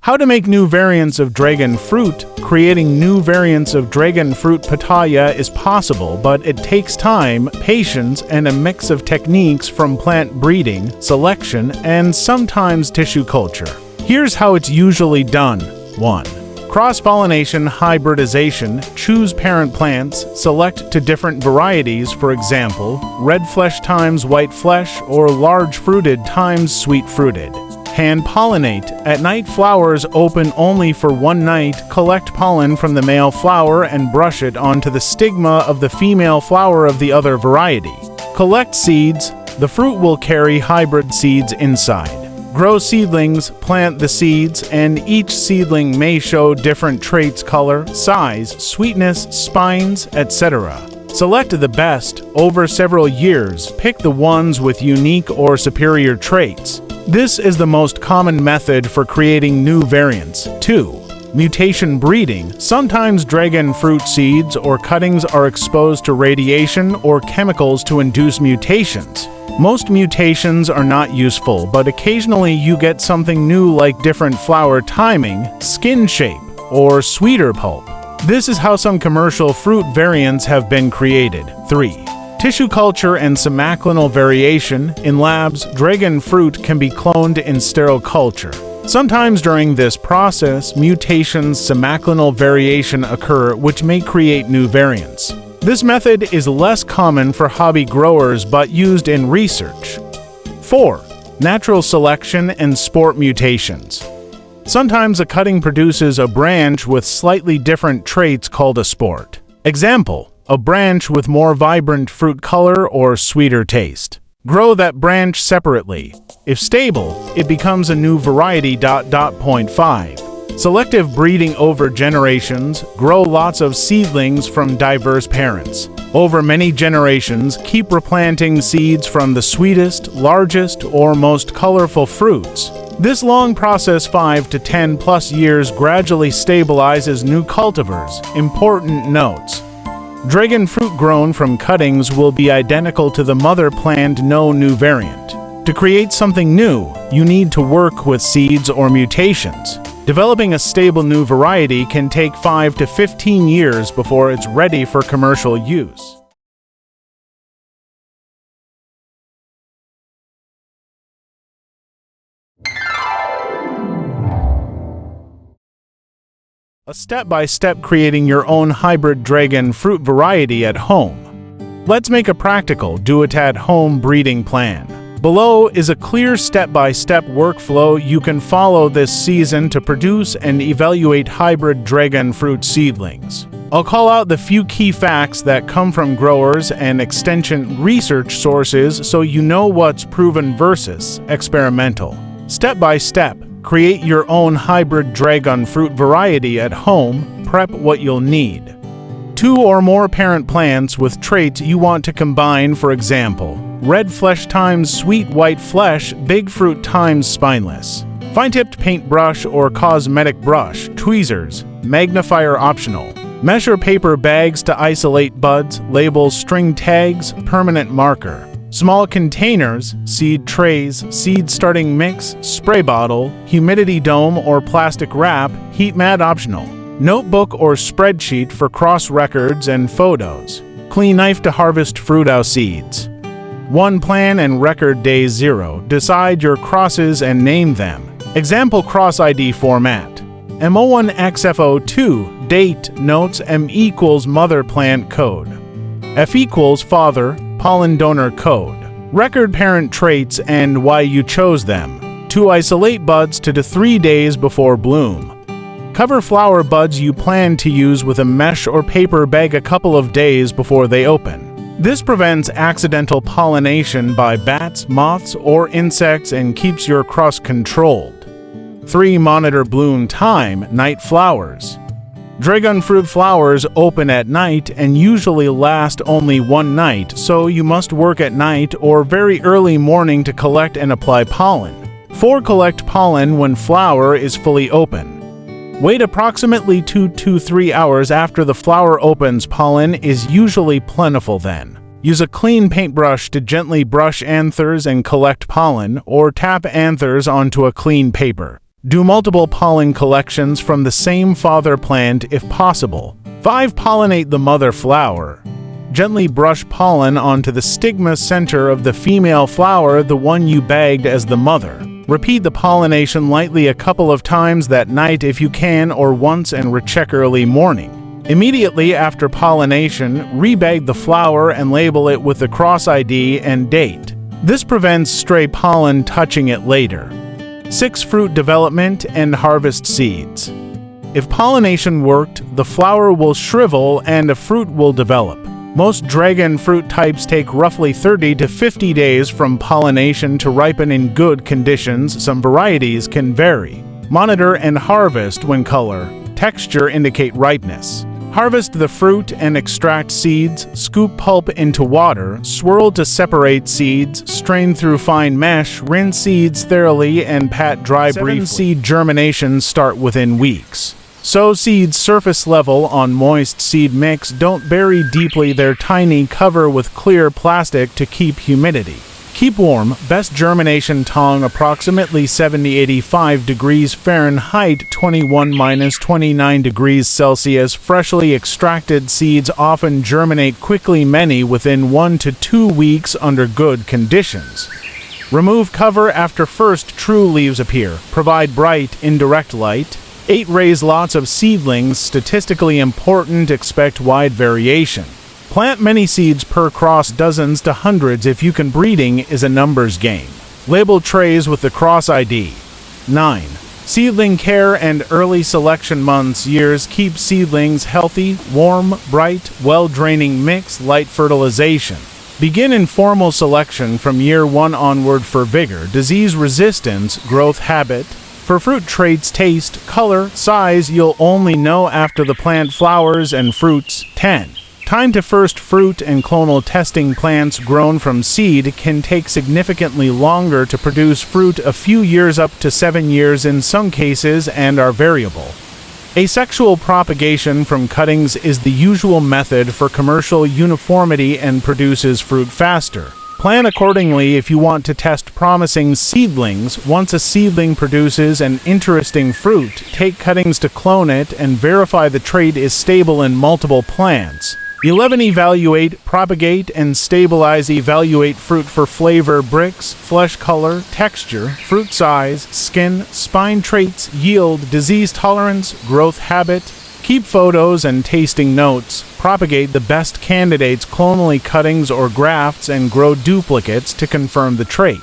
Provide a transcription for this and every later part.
How to make new variants of dragon fruit. Creating new variants of dragon fruit pitaya is possible, but it takes time, patience, and a mix of techniques from plant breeding, selection, and sometimes tissue culture. Here's how it's usually done. 1. Cross-pollination hybridization. Choose parent plants, select to different varieties, for example, red flesh times white flesh or large fruited times sweet fruited. Hand pollinate. At night, flowers open only for one night. Collect pollen from the male flower and brush it onto the stigma of the female flower of the other variety. Collect seeds. The fruit will carry hybrid seeds inside. Grow seedlings, plant the seeds, and each seedling may show different traits: color, size, sweetness, spines, etc. Select the best. Over several years, pick the ones with unique or superior traits. This is the most common method for creating new variants. 2. Mutation breeding. Sometimes dragon fruit seeds or cuttings are exposed to radiation or chemicals to induce mutations. Most mutations are not useful, but occasionally you get something new like different flower timing, skin shape, or sweeter pulp. This is how some commercial fruit variants have been created. 3. Tissue culture and semaclinal variation. In labs, dragon fruit can be cloned in sterile culture. Sometimes during this process, mutations, semaclinal variation occur, which may create new variants. This method is less common for hobby growers but used in research. 4. Natural selection and sport mutations. Sometimes a cutting produces a branch with slightly different traits called a sport. Example: a branch with more vibrant fruit color or sweeter taste. Grow that branch separately. If stable, it becomes a new variety. 5. Selective breeding over generations. Grow lots of seedlings from diverse parents. Over many generations, keep replanting seeds from the sweetest, largest, or most colorful fruits. This long process, 5 to 10 plus years, gradually stabilizes new cultivars. Important notes: dragon fruit grown from cuttings will be identical to the mother plant, no new variant. To create something new, you need to work with seeds or mutations. Developing a stable new variety can take 5 to 15 years before it's ready for commercial use. A step-by-step creating your own hybrid dragon fruit variety at home. Let's make a practical, do-it-at-home breeding plan. Below is a clear step-by-step workflow you can follow this season to produce and evaluate hybrid dragon fruit seedlings. I'll call out the few key facts that come from growers and extension research sources so you know what's proven versus experimental. Step by step, create your own hybrid dragon fruit variety at home. Prep what you'll need. 2 or more parent plants with traits you want to combine, for example, red flesh times sweet white flesh, big fruit times spineless. Fine-tipped paintbrush or cosmetic brush, tweezers, magnifier optional. Measure paper bags to isolate buds, labels, string tags, permanent marker. Small containers, seed trays, seed starting mix, spray bottle, humidity dome or plastic wrap, heat mat optional. Notebook or spreadsheet for cross records and photos. Clean knife to harvest fruit out seeds. 1 plan and record day 0. Decide your crosses and name them. Example cross ID format. M01XFO2 date notes M equals mother plant code. F equals father pollen donor code. Record parent traits and why you chose them. To isolate buds 2 to 3 days before bloom. Cover flower buds you plan to use with a mesh or paper bag a couple of days before they open. This prevents accidental pollination by bats, moths, or insects and keeps your cross controlled. 3. Monitor bloom time, night flowers. Dragon fruit flowers open at night and usually last only one night, so you must work at night or very early morning to collect and apply pollen. 4. Collect pollen when flower is fully open. Wait approximately 2 to 3 hours after the flower opens. Pollen is usually plentiful then. Use a clean paintbrush to gently brush anthers and collect pollen, or tap anthers onto a clean paper. Do multiple pollen collections from the same father plant if possible. 5. Pollinate the mother flower. Gently brush pollen onto the stigma center of the female flower, the one you bagged as the mother. Repeat the pollination lightly a couple of times that night if you can, or once and recheck early morning. Immediately after pollination, rebag the flower and label it with the cross ID and date. This prevents stray pollen touching it later. 6. Fruit development and harvest seeds. If pollination worked, the flower will shrivel and a fruit will develop. Most dragon fruit types take roughly 30 to 50 days from pollination to ripen in good conditions. Some varieties can vary. Monitor and harvest when color, texture indicate ripeness. Harvest the fruit and extract seeds, scoop pulp into water, swirl to separate seeds, strain through fine mesh, rinse seeds thoroughly, and pat dry briefly. Seed germination start within weeks. Sow seeds surface level on moist seed mix. Don't bury deeply. They're tiny. Cover with clear plastic to keep humidity. Keep warm. Best germination tongue approximately 70-85 degrees Fahrenheit, 21-29 degrees Celsius. Freshly extracted seeds often germinate quickly, many within 1 to 2 weeks under good conditions. Remove cover after first true leaves appear. Provide bright, indirect light. 8. Raise lots of seedlings. Statistically important. Expect wide variation. Plant many seeds per cross, dozens to hundreds if you can. Breeding is a numbers game. Label trays with the cross ID. 9. Seedling care and early selection months, years. Keep seedlings healthy, warm, bright, well-draining mix, light fertilization. Begin informal selection from year 1 onward for vigor, disease resistance, growth habit. For fruit traits, taste, color, size, you'll only know after the plant flowers and fruits. 10. Time to first fruit and clonal testing. Plants grown from seed can take significantly longer to produce fruit, a few years up to 7 years in some cases, and are variable. Asexual propagation from cuttings is the usual method for commercial uniformity and produces fruit faster. Plan accordingly if you want to test promising seedlings. Once a seedling produces an interesting fruit, take cuttings to clone it and verify the trait is stable in multiple plants. 11. Evaluate, propagate, and stabilize. Evaluate fruit for flavor, bricks, flesh color, texture, fruit size, skin, spine traits, yield, disease tolerance, growth habit. Keep photos and tasting notes. Propagate the best candidates, clonally cuttings or grafts, and grow duplicates to confirm the trait.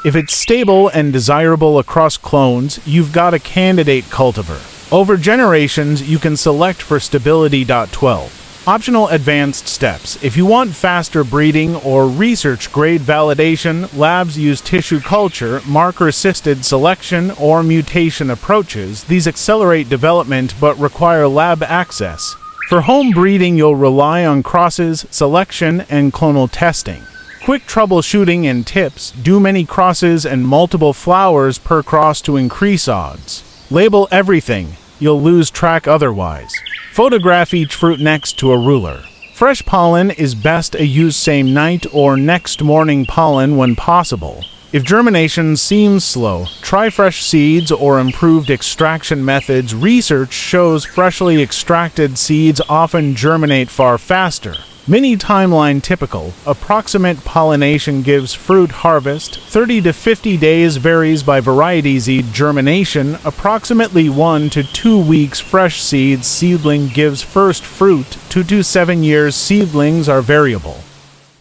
If it's stable and desirable across clones, you've got a candidate cultivar. Over generations, you can select for stability. 12. Optional advanced steps. If you want faster breeding or research-grade validation, labs use tissue culture, marker-assisted selection, or mutation approaches. These accelerate development but require lab access. For home breeding, you'll rely on crosses, selection, and clonal testing. Quick troubleshooting and tips. Do many crosses and multiple flowers per cross to increase odds. Label everything. You'll lose track otherwise. Photograph each fruit next to a ruler. Fresh pollen is best. Use same night or next morning pollen when possible. If germination seems slow, try fresh seeds or improved extraction methods. Research shows freshly extracted seeds often germinate far faster. Mini timeline typical. Approximate pollination gives fruit harvest. 30 to 50 days varies by variety. Seed germination approximately 1 to 2 weeks. Fresh seeds seedling gives first fruit. 2 to 7 years. Seedlings are variable.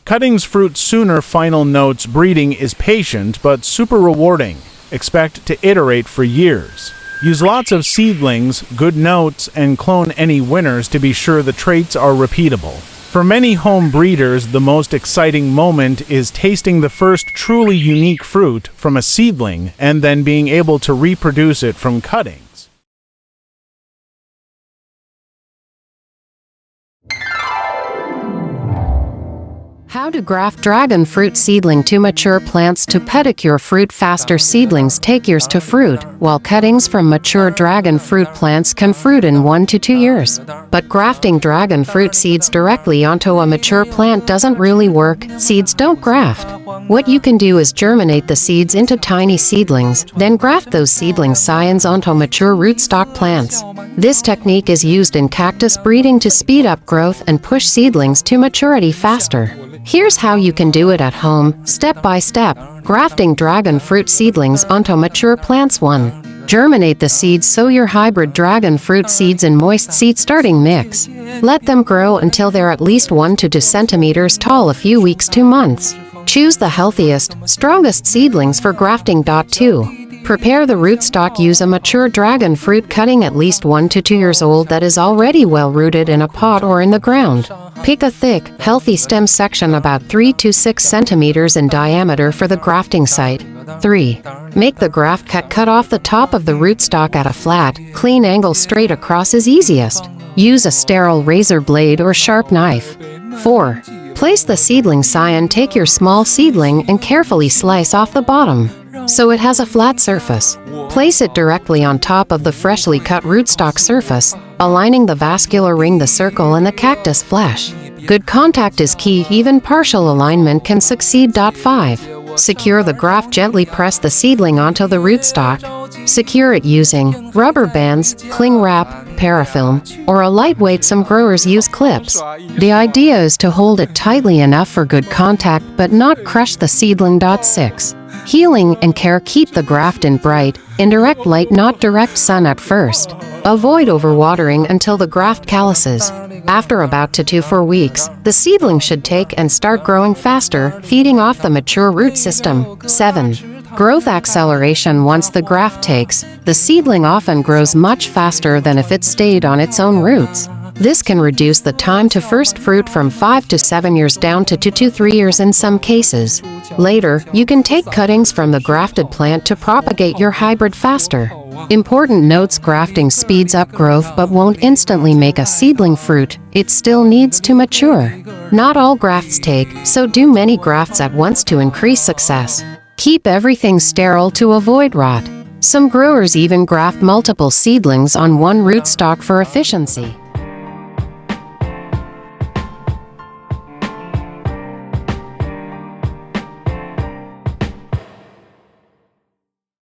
Cuttings fruit sooner. Final notes. Breeding is patient but super rewarding. Expect to iterate for years. Use lots of seedlings, good notes, and clone any winners to be sure the traits are repeatable. For many home breeders, the most exciting moment is tasting the first truly unique fruit from a seedling and then being able to reproduce it from cuttings. How to graft dragon fruit seedling to mature plants. To pedicure fruit faster, seedlings take years to fruit, while cuttings from mature dragon fruit plants can fruit in 1 to 2 years. But grafting dragon fruit seeds directly onto a mature plant doesn't really work. Seeds don't graft. What you can do is germinate the seeds into tiny seedlings, then graft those seedling scions onto mature rootstock plants. This technique is used in cactus breeding to speed up growth and push seedlings to maturity faster. Here's how you can do it at home, step by step. Grafting dragon fruit seedlings onto mature plants. 1. Germinate the seeds. Sow your hybrid dragon fruit seeds in moist seed starting mix. Let them grow until they're at least 1 to 2 centimeters tall, a few weeks to months. Choose the healthiest, strongest seedlings for grafting. 2. Prepare the rootstock. Use a mature dragon fruit cutting at least 1 to 2 years old that is already well rooted in a pot or in the ground. Pick a thick, healthy stem section about 3 to 6 centimeters in diameter for the grafting site. 3. Make the graft cut. Cut off the top of the rootstock at a flat, clean angle. Straight across is easiest. Use a sterile razor blade or sharp knife. 4. Place the seedling scion. Take your small seedling and carefully slice off the bottom, so it has a flat surface. Place it directly on top of the freshly cut rootstock surface, aligning the vascular ring, the circle, and the cactus flesh. Good contact is key. Even partial alignment can succeed. 5. Secure the graft. Gently press the seedling onto the rootstock. Secure it using rubber bands, cling wrap, parafilm, or a lightweight. Some growers use clips. The idea is to hold it tightly enough for good contact but not crush the seedling. 6. Healing and care. Keep the graft in bright, indirect light, not direct sun at first. Avoid overwatering until the graft calluses. After about 2 to 4 weeks, the seedling should take and start growing faster, feeding off the mature root system. 7. Growth acceleration. Once the graft takes, the seedling often grows much faster than if it stayed on its own roots. This can reduce the time to first fruit from 5 to 7 years down to 2 to 3 years in some cases. Later, you can take cuttings from the grafted plant to propagate your hybrid faster. Important notes: grafting speeds up growth but won't instantly make a seedling fruit. It still needs to mature. Not all grafts take, so do many grafts at once to increase success. Keep everything sterile to avoid rot. Some growers even graft multiple seedlings on one rootstock for efficiency.